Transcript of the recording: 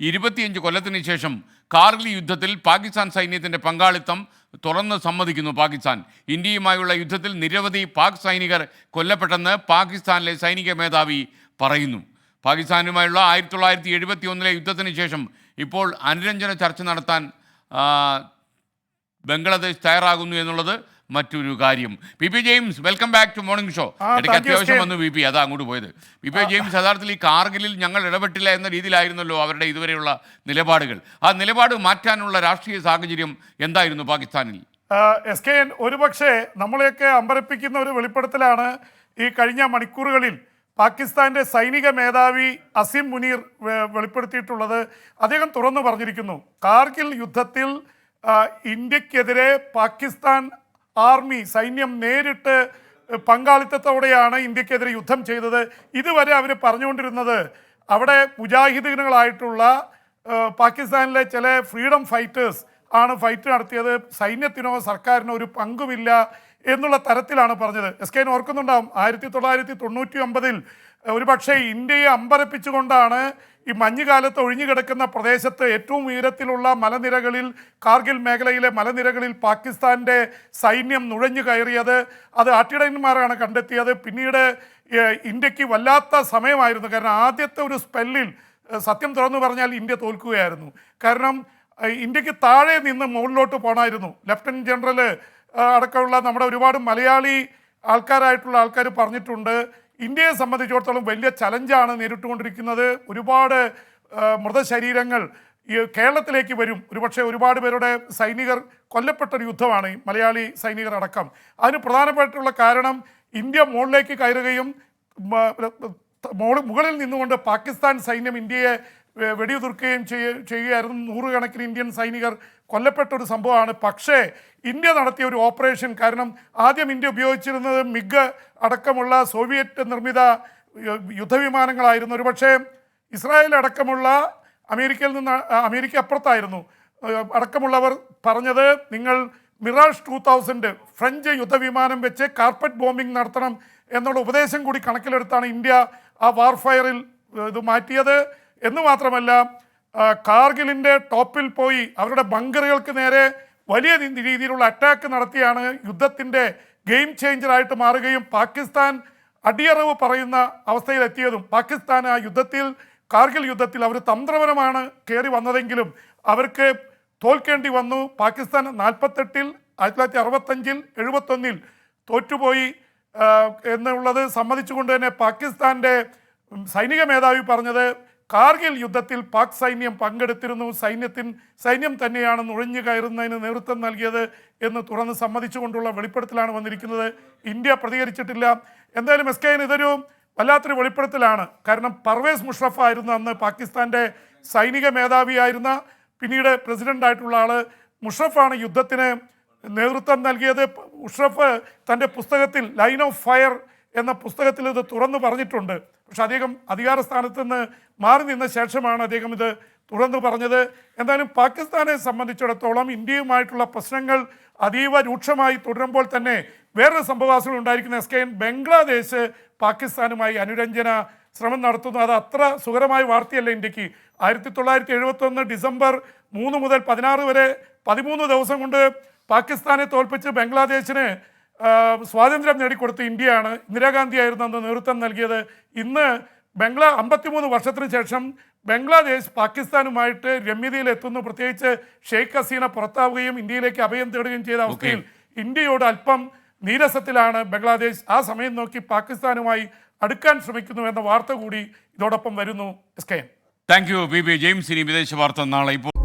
25 കൊല്ലത്തിന് ശേഷം കാർഗിൽ യുദ്ധത്തിൽ പാകിസ്ഥാൻ സൈന്യത്തിൻ്റെ പങ്കാളിത്തം തുറന്ന് സമ്മതിക്കുന്നു പാകിസ്ഥാൻ. ഇന്ത്യയുമായുള്ള യുദ്ധത്തിൽ നിരവധി പാക് സൈനികർ കൊല്ലപ്പെട്ടെന്ന് പാകിസ്ഥാനിലെ സൈനിക മേധാവി പറയുന്നു. പാകിസ്ഥാനുമായുള്ള 1971 യുദ്ധത്തിന് ശേഷം ഇപ്പോൾ അനുരഞ്ജന ചർച്ച നടത്താൻ ബംഗ്ലാദേശ് തയ്യാറാകുന്നു എന്നുള്ളത് മറ്റൊരു കാര്യം. P James, welcome back to morning show. ഇടയ്ക്ക് അത്യാവശ്യം വന്നു അതാ അങ്ങോട്ട് പോയത്. പി ജെയിംസ്, യഥാർത്ഥത്തിൽ ഈ കാർഗിലിൽ ഞങ്ങൾ ഇടപെട്ടില്ല എന്ന രീതിയിലായിരുന്നല്ലോ അവരുടെ ഇതുവരെയുള്ള നിലപാടുകൾ. ആ നിലപാട് മാറ്റാനുള്ള രാഷ്ട്രീയ സാഹചര്യം എന്തായിരുന്നു പാകിസ്ഥാനിൽ? SKN ഒരുപക്ഷെ നമ്മളെയൊക്കെ അമ്പരപ്പിക്കുന്ന ഒരു വെളിപ്പെടുത്തലാണ് ഈ കഴിഞ്ഞ മണിക്കൂറുകളിൽ പാകിസ്ഥാന്റെ സൈനിക മേധാവി അസിം മുനീർ വെളിപ്പെടുത്തിയിട്ടുള്ളത്. അദ്ദേഹം തുറന്നു പറഞ്ഞിരിക്കുന്നു, കാർഗിൽ യുദ്ധത്തിൽ ഇന്ത്യക്കെതിരെ പാകിസ്ഥാൻ ആർമി സൈന്യം നേരിട്ട് പങ്കാളിത്തത്തോടെയാണ് ഇന്ത്യക്കെതിരെ യുദ്ധം ചെയ്തത്. ഇതുവരെ അവർ പറഞ്ഞുകൊണ്ടിരുന്നത് അവിടെ മുജാഹിദീനുകളായിട്ടുള്ള പാകിസ്ഥാനിലെ ചില ഫ്രീഡം ഫൈറ്റേഴ്സ് ആണ് ഫൈറ്റ് നടത്തിയത്, സൈന്യത്തിനോ സർക്കാരിനോ ഒരു പങ്കുമില്ല എന്നുള്ള തരത്തിലാണ് പറഞ്ഞത്. SKN ഓർക്കുന്നുണ്ടാവും, 1999 ഒരുപക്ഷെ ഇന്ത്യയെ അമ്പരപ്പിച്ചുകൊണ്ടാണ് ഈ മഞ്ഞുകാലത്ത് ഒഴിഞ്ഞുകിടക്കുന്ന പ്രദേശത്ത് ഏറ്റവും ഉയരത്തിലുള്ള മലനിരകളിൽ, കാർഗിൽ മേഖലയിലെ മലനിരകളിൽ പാകിസ്ഥാൻ്റെ സൈന്യം നുഴഞ്ഞു കയറിയത്. അത് ആട്ടിടയന്മാരാണ് കണ്ടെത്തിയത്. പിന്നീട് ഇന്ത്യക്ക് വല്ലാത്ത സമയമായിരുന്നു. കാരണം ആദ്യത്തെ ഒരു സ്പെല്ലിൽ സത്യം തുറന്നു പറഞ്ഞാൽ ഇന്ത്യ തോൽക്കുകയായിരുന്നു. കാരണം ഇന്ത്യക്ക് താഴെ നിന്ന് മുകളിലോട്ട് പോകണമായിരുന്നു. ലഫ്റ്റനന്റ് ജനറൽ അടക്കമുള്ള നമ്മുടെ ഒരുപാട് മലയാളി ആൾക്കാരായിട്ടുള്ള ആൾക്കാർ പറഞ്ഞിട്ടുണ്ട്, ഇന്ത്യയെ സംബന്ധിച്ചിടത്തോളം വലിയ ചലഞ്ചാണ് നേരിട്ടുകൊണ്ടിരിക്കുന്നത്. ഒരുപാട് മൃതശരീരങ്ങൾ കേരളത്തിലേക്ക് വരും. ഒരുപക്ഷെ ഒരുപാട് പേരുടെ സൈനികർ കൊല്ലപ്പെട്ടൊരു യുദ്ധമാണ് ഈ മലയാളി സൈനികർ അടക്കം. അതിന് പ്രധാനപ്പെട്ടുള്ള കാരണം ഇന്ത്യ മുകളിലേക്ക് കയറുകയും മുകളിൽ നിന്നുകൊണ്ട് പാകിസ്ഥാൻ സൈന്യം ഇന്ത്യയെ വെടിയുതിർക്കുകയും ചെയ്യുകയായിരുന്നു. നൂറുകണക്കിന് ഇന്ത്യൻ സൈനികർ കൊല്ലപ്പെട്ടൊരു സംഭവമാണ്. പക്ഷേ ഇന്ത്യ നടത്തിയ ഒരു ഓപ്പറേഷൻ, കാരണം ആദ്യം ഇന്ത്യ ഉപയോഗിച്ചിരുന്നത് മിഗ് അടക്കമുള്ള സോവിയറ്റ് നിർമ്മിത യുദ്ധവിമാനങ്ങളായിരുന്നു. ഒരുപക്ഷെ ഇസ്രായേൽ അടക്കമുള്ള അമേരിക്ക അപ്പുറത്തായിരുന്നു അടക്കമുള്ളവർ പറഞ്ഞത്, നിങ്ങൾ മിറാഷ് 2000 ഫ്രഞ്ച് യുദ്ധവിമാനം വെച്ച് കാർപ്പറ്റ് ബോംബിംഗ് നടത്തണം എന്നുള്ള ഉപദേശം കൂടി കണക്കിലെടുത്താണ് ഇന്ത്യ ആ വാർഫയറിൽ ഇത് മാറ്റിയത്. എന്ന് മാത്രമല്ല, കാർഗിലിൻ്റെ ടോപ്പിൽ പോയി അവരുടെ ബങ്കറുകൾക്ക് നേരെ വലിയ രീതിയിലുള്ള അറ്റാക്ക് നടത്തിയാണ് യുദ്ധത്തിൻ്റെ ഗെയിം ചേഞ്ചറായിട്ട് മാറുകയും പാകിസ്ഥാൻ അടിയറവ് പറയുന്ന അവസ്ഥയിലെത്തിയതും. പാകിസ്ഥാൻ ആ യുദ്ധത്തിൽ, കാർഗിൽ യുദ്ധത്തിൽ അവർ തന്ത്രപരമാണ് കയറി വന്നതെങ്കിലും അവർക്ക് തോൽക്കേണ്ടി വന്നു. പാകിസ്ഥാൻ 48-ൽ, 1965-ൽ, 71-ൽ തോറ്റുപോയി എന്നുള്ളത് സമ്മതിച്ചുകൊണ്ട് തന്നെ പാകിസ്ഥാൻ്റെ സൈനിക മേധാവി പറഞ്ഞത്, കാർഗിൽ യുദ്ധത്തിൽ പാക് സൈന്യം പങ്കെടുത്തിരുന്നു, സൈന്യം തന്നെയാണ് നുഴഞ്ഞു കയറുന്നതിന് നേതൃത്വം നൽകിയത് എന്ന് തുറന്ന് സമ്മതിച്ചുകൊണ്ടുള്ള വെളിപ്പെടുത്തലാണ് വന്നിരിക്കുന്നത്. ഇന്ത്യ പ്രതികരിച്ചിട്ടില്ല. എന്തായാലും SKN ഇതൊരു വല്ലാത്തൊരു വെളിപ്പെടുത്തലാണ്. കാരണം പർവേസ് മുഷറഫ് ആയിരുന്നു അന്ന് പാകിസ്ഥാൻ്റെ സൈനിക മേധാവിയായിരുന്ന, പിന്നീട് പ്രസിഡൻ്റായിട്ടുള്ള ആൾ. മുഷറഫാണ് യുദ്ധത്തിന് നേതൃത്വം നൽകിയത്. മുഷറഫ് തൻ്റെ പുസ്തകത്തിൽ ലൈൻ ഓഫ് ഫയർ എന്ന പുസ്തകത്തിൽ ഇത് തുറന്നു പറഞ്ഞിട്ടുണ്ട്. പക്ഷെ അദ്ദേഹം അധികാര സ്ഥാനത്ത് നിന്ന് മാറി നിന്ന ശേഷമാണ് അദ്ദേഹം ഇത് തുറന്നു പറഞ്ഞത്. എന്തായാലും പാകിസ്ഥാനെ സംബന്ധിച്ചിടത്തോളം ഇന്ത്യയുമായിട്ടുള്ള പ്രശ്നങ്ങൾ അതീവ രൂക്ഷമായി തുടരുമ്പോൾ തന്നെ വേറൊരു സംഭവവാസങ്ങൾ ഉണ്ടായിരിക്കുന്ന SKN, ബംഗ്ലാദേശ് പാകിസ്ഥാനുമായി അനുരഞ്ജന ശ്രമം നടത്തുന്നു. അത് അത്ര സുഖകരമായ വാർത്തയല്ല ഇന്ത്യക്ക്. 1971 ഡിസംബർ 3 മുതൽ 16 വരെ 13 ദിവസം കൊണ്ട് പാകിസ്ഥാനെ തോൽപ്പിച്ച് ബംഗ്ലാദേശിന് സ്വാതന്ത്ര്യം നേടിക്കൊടുത്ത ഇന്ത്യയാണ്. ഇന്ദിരാഗാന്ധിയായിരുന്നു അന്ന് നേതൃത്വം നൽകിയത്. ഇന്ന് 53 വർഷത്തിന് ശേഷം ബംഗ്ലാദേശ് പാകിസ്ഥാനുമായിട്ട് രമ്യതയിലെത്തുന്നു. പ്രത്യേകിച്ച് ഷെയ്ഖ് ഹസീന പുറത്താവുകയും ഇന്ത്യയിലേക്ക് അഭയം തേടുകയും ചെയ്ത അവസ്ഥയിൽ ഇന്ത്യയോട് അല്പം നീരസത്തിലാണ് ബംഗ്ലാദേശ്. ആ സമയം നോക്കി പാകിസ്ഥാനുമായി അടുക്കാൻ ശ്രമിക്കുന്നു എന്ന വാർത്ത കൂടി ഇതോടൊപ്പം വരുന്നു. SKN. Thank you P James. ഇനി വിദേശ വാർത്ത നാളെ ഇപ്പോൾ